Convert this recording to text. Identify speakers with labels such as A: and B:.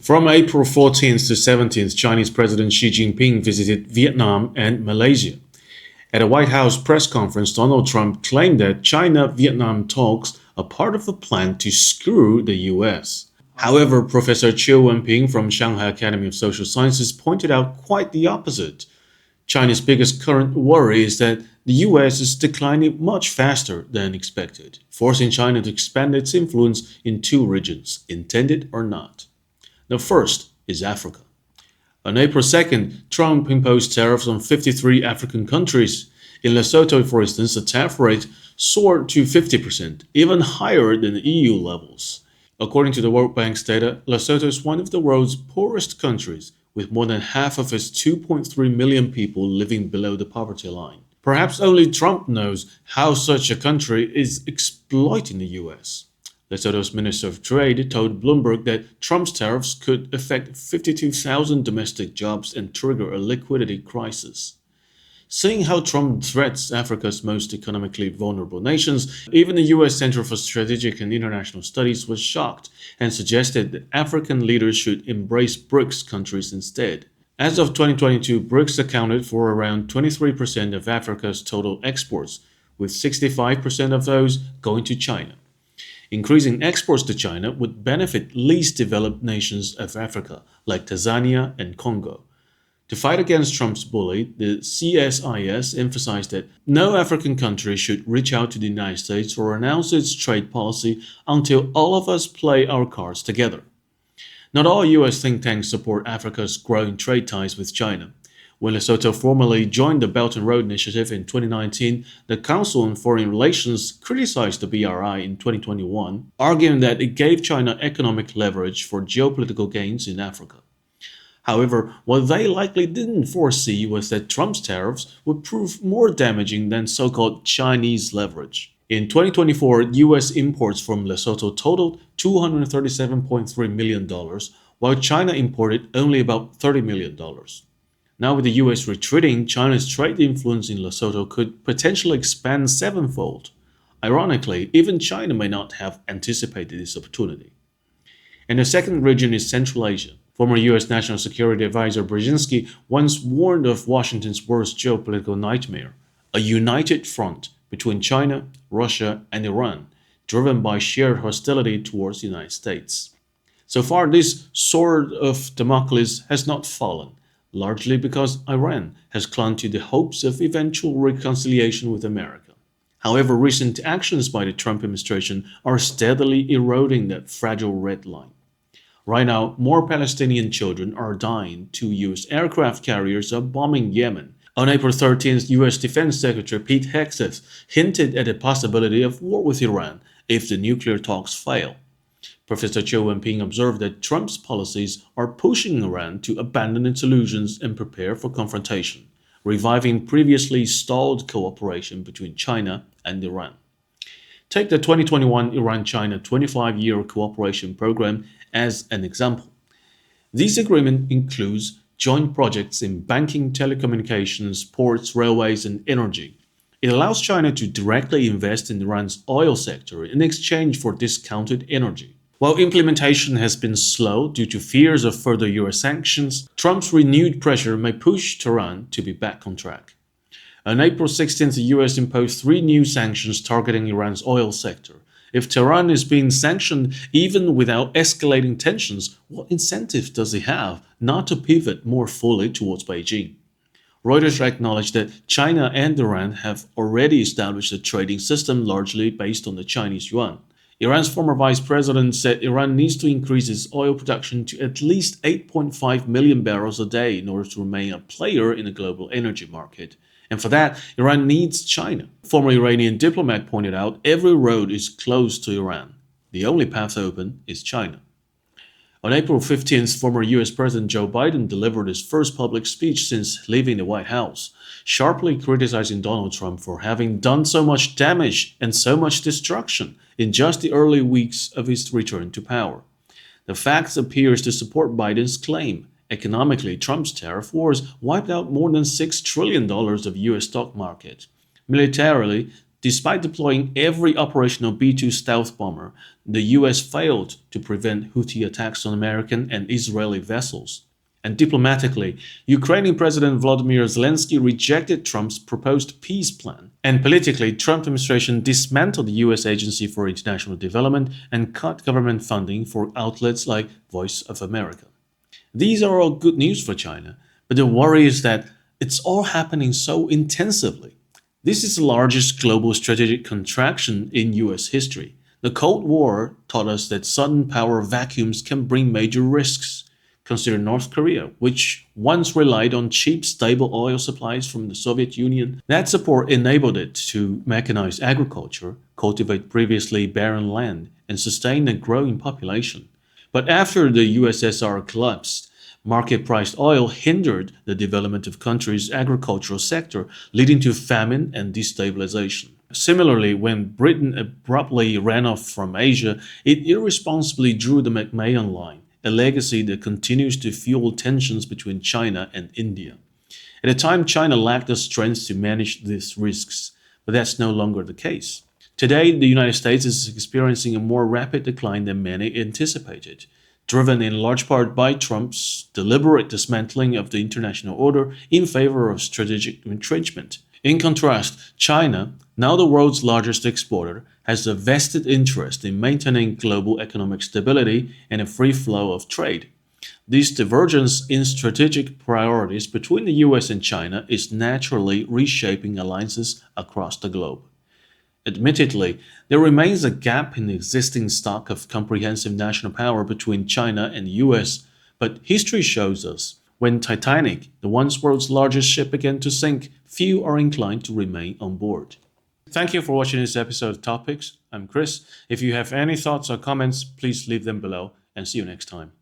A: From April 14th to 17th, Chinese President Xi Jinping visited Vietnam and Malaysia. At a White House press conference, Donald Trump claimed that China-Vietnam talks are part of a plan to screw the US. However, Professor Chiu Wenping from Shanghai Academy of Social Sciences pointed out quite the opposite. China's biggest current worry is that the US is declining much faster than expected, forcing China to expand its influence in two regions, intended or not. The first is Africa. On April 2nd, Trump imposed tariffs on 53 African countries. In Lesotho, for instance, the tariff rate soared to 50%, even higher than the EU levels. According to the World Bank's data, Lesotho is one of the world's poorest countries, with more than half of its 2.3 million people living below the poverty line. Perhaps only Trump knows how such a country is exploiting the US. Lesotho's Minister of Trade told Bloomberg that Trump's tariffs could affect 52,000 domestic jobs and trigger a liquidity crisis. Seeing how Trump threats Africa's most economically vulnerable nations, even the US Center for Strategic and International Studies was shocked and suggested that African leaders should embrace BRICS countries instead. As of 2022, BRICS accounted for around 23% of Africa's total exports, with 65% of those going to China. Increasing exports to China would benefit least developed nations of Africa, like Tanzania and Congo. To fight against Trump's bully, the CSIS emphasized that no African country should reach out to the United States or announce its trade policy until all of us play our cards together. Not all US think tanks support Africa's growing trade ties with China. When Lesotho formally joined the Belt and Road Initiative in 2019, the Council on Foreign Relations criticized the BRI in 2021, arguing that it gave China economic leverage for geopolitical gains in Africa. However, what they likely didn't foresee was that Trump's tariffs would prove more damaging than so-called Chinese leverage. In 2024, US imports from Lesotho totaled $237.3 million, while China imported only about $30 million. Now, with the US retreating, China's trade influence in Lesotho could potentially expand sevenfold. Ironically, even China may not have anticipated this opportunity. And the second region is Central Asia. Former US National Security Advisor Brzezinski once warned of Washington's worst geopolitical nightmare, a united front between China, Russia, and Iran, driven by shared hostility towards the United States. So far, this sword of Damocles has not fallen, largely because Iran has clung to the hopes of eventual reconciliation with America. However, recent actions by the Trump administration are steadily eroding that fragile red line. Right now, more Palestinian children are dying. Two US aircraft carriers are bombing Yemen. On April 13th, US Defense Secretary Pete Hegseth hinted at the possibility of war with Iran if the nuclear talks fail. Professor Chiu Wenping observed that Trump's policies are pushing Iran to abandon its illusions and prepare for confrontation, reviving previously stalled cooperation between China and Iran. Take the 2021 Iran-China 25-year cooperation program as an example. This agreement includes joint projects in banking, telecommunications, ports, railways, and energy. It allows China to directly invest in Iran's oil sector in exchange for discounted energy. While implementation has been slow due to fears of further US sanctions, Trump's renewed pressure may push Tehran to be back on track. On April 16th, the US imposed 3 new sanctions targeting Iran's oil sector. If Tehran is being sanctioned even without escalating tensions, what incentive does it have not to pivot more fully towards Beijing? Reuters acknowledged that China and Iran have already established a trading system largely based on the Chinese yuan. Iran's former vice president said Iran needs to increase its oil production to at least 8.5 million barrels a day in order to remain a player in the global energy market. And for that, Iran needs China. Former Iranian diplomat pointed out every road is closed to Iran. The only path open is China. On April 15th, former US President Joe Biden delivered his first public speech since leaving the White House, sharply criticizing Donald Trump for having done so much damage and so much destruction in just the early weeks of his return to power. The facts appears to support Biden's claim. Economically, Trump's tariff wars wiped out more than $6 trillion of US stock market. Militarily, Despite deploying every operational B-2 stealth bomber, the US failed to prevent Houthi attacks on American and Israeli vessels. And diplomatically, Ukrainian President Volodymyr Zelensky rejected Trump's proposed peace plan. And politically, Trump administration dismantled the US Agency for International Development and cut government funding for outlets like Voice of America. These are all good news for China, but the worry is that it's all happening so intensively. This is the largest global strategic contraction in US history. The Cold War taught us that sudden power vacuums can bring major risks. Consider North Korea, which once relied on cheap, stable oil supplies from the Soviet Union. That support enabled it to mechanize agriculture, cultivate previously barren land, and sustain a growing population. But after the USSR collapsed, market-priced oil hindered the development of country's agricultural sector, leading to famine and destabilization. Similarly, when Britain abruptly ran off from Asia, it irresponsibly drew the McMahon Line, a legacy that continues to fuel tensions between China and India. At the time, China lacked the strength to manage these risks, but that's no longer the case. Today, the United States is experiencing a more rapid decline than many anticipated, driven in large part by Trump's deliberate dismantling of the international order in favor of strategic retrenchment. In contrast, China, now the world's largest exporter, has a vested interest in maintaining global economic stability and a free flow of trade. This divergence in strategic priorities between the US and China is naturally reshaping alliances across the globe. Admittedly, there remains a gap in the existing stock of comprehensive national power between China and the US, but history shows us when Titanic, the once world's largest ship, began to sink, few are inclined to remain on board. Thank you for watching this episode of Topics. I'm Chris. If you have any thoughts or comments, please leave them below and see you next time.